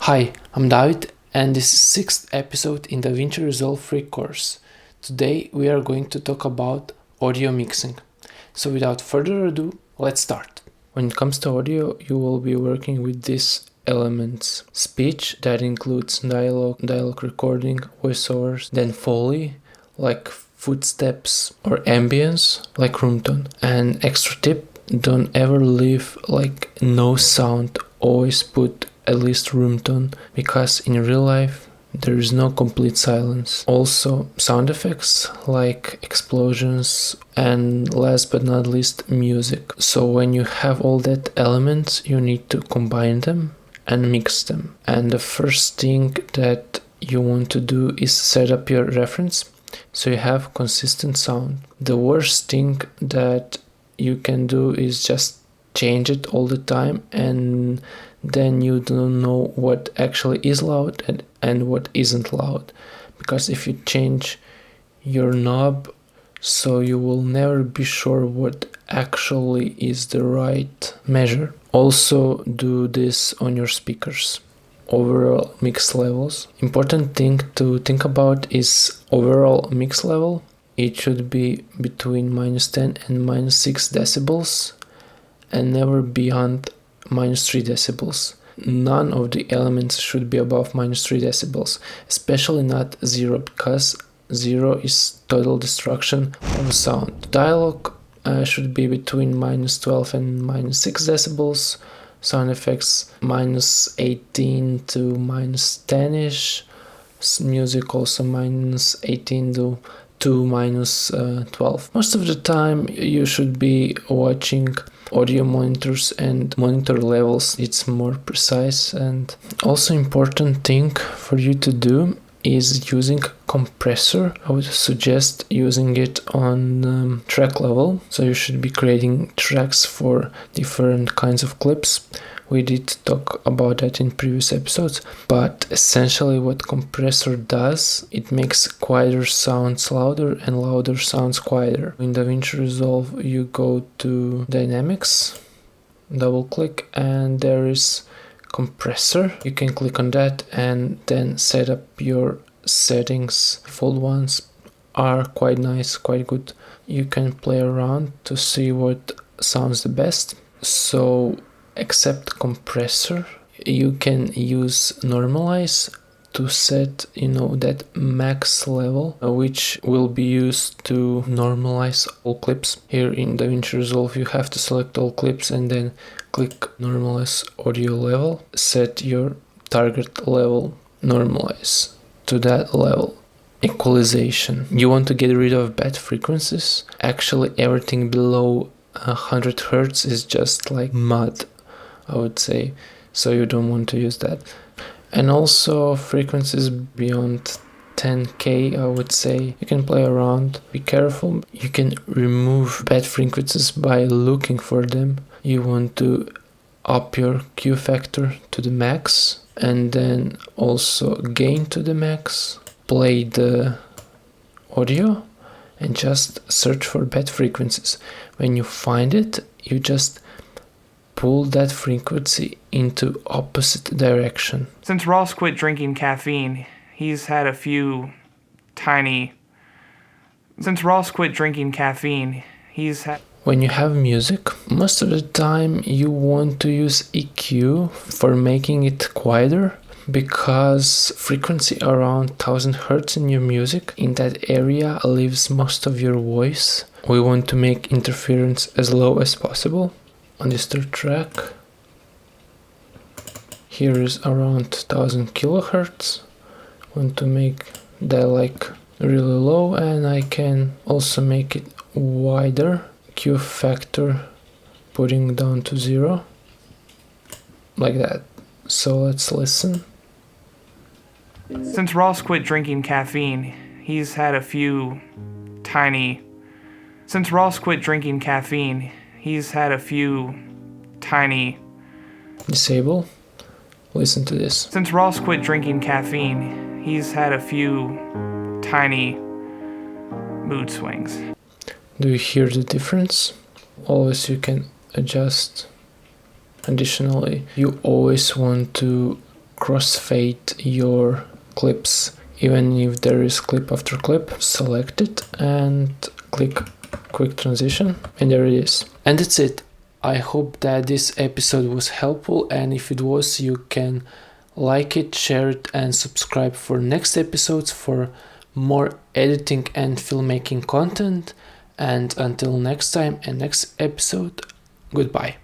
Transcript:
Hi, I'm David and this is 6th episode in Davinci Resolve free course. Today we are going to talk about audio mixing. So without further ado, let's start. When it comes to audio, you will be working with these elements. Speech, that includes dialogue recording, voiceovers, then Foley, like footsteps, or ambience, like room tone. And extra tip, don't ever leave like no sound, always put at least room tone, because in real life there is no complete silence. Also sound effects like explosions, and last but not least music. So when you have all that elements, you need to combine them and mix them. And the first thing that you want to do is set up your reference so you have consistent sound. The worst thing that you can do is just change it all the time, and then you don't know what actually is loud and what isn't loud. Because if you change your knob, so you will never be sure what actually is the right measure. Also do this on your speakers. Overall mix levels. Important thing to think about is overall mix level. It should be between -10 and -6 decibels and never beyond -3 decibels. None of the elements should be above -3 decibels, especially not 0, because 0 is total destruction of sound. Dialogue should be between -12 and -6 decibels. Sound effects -18 to -10ish. Music also -18 to -12. Most of the time you should be watching audio monitors and monitor levels. It's more precise. And also important thing for you to do is using compressor. I would suggest using it on track level. So you should be creating tracks for different kinds of clips. We did talk about that in previous episodes, but essentially what compressor does, it makes quieter sounds louder and louder sounds quieter. In Davinci Resolve you go to Dynamics, double click, and there is compressor. You can click on that and then set up your settings. Default ones are quite nice, quite good. You can play around to see what sounds the best. So except compressor, you can use normalize to set that max level, which will be used to normalize all clips. Here in Davinci Resolve you have to select all clips and then click normalize audio level. Set your target level, normalize to that level. Equalization, you want to get rid of bad frequencies. Actually everything below 100 Hz is just like mud, I would say, so you don't want to use that. And also frequencies beyond 10k, I would say, you can play around. Be careful, you can remove bad frequencies by looking for them. You want to up your Q factor to the max, and then also gain to the max. Play the audio and just search for bad frequencies. When you find it, you just pull that frequency into opposite direction. Since Ross quit drinking caffeine, he's had a few tiny... When you have music, most of the time you want to use EQ for making it quieter, because frequency around 1000 Hz in your music, in that area leaves most of your voice. We want to make interference as low as possible. On this third track, here is around 1000 kilohertz. Want to make that like really low, and I can also make it wider. Q factor putting down to 0, like that. So let's listen. Since Ross quit drinking caffeine, he's had a few tiny... Disable. Listen to this. Since Ross quit drinking caffeine, he's had a few tiny mood swings. Do you hear the difference? Always you can adjust. Additionally, you always want to crossfade your clips. Even if there is clip after clip, select it and click quick transition, and there it is. And that's it. I hope that this episode was helpful, and if it was, you can like it, share it, and subscribe for next episodes for more editing and filmmaking content. And until next time and next episode, goodbye.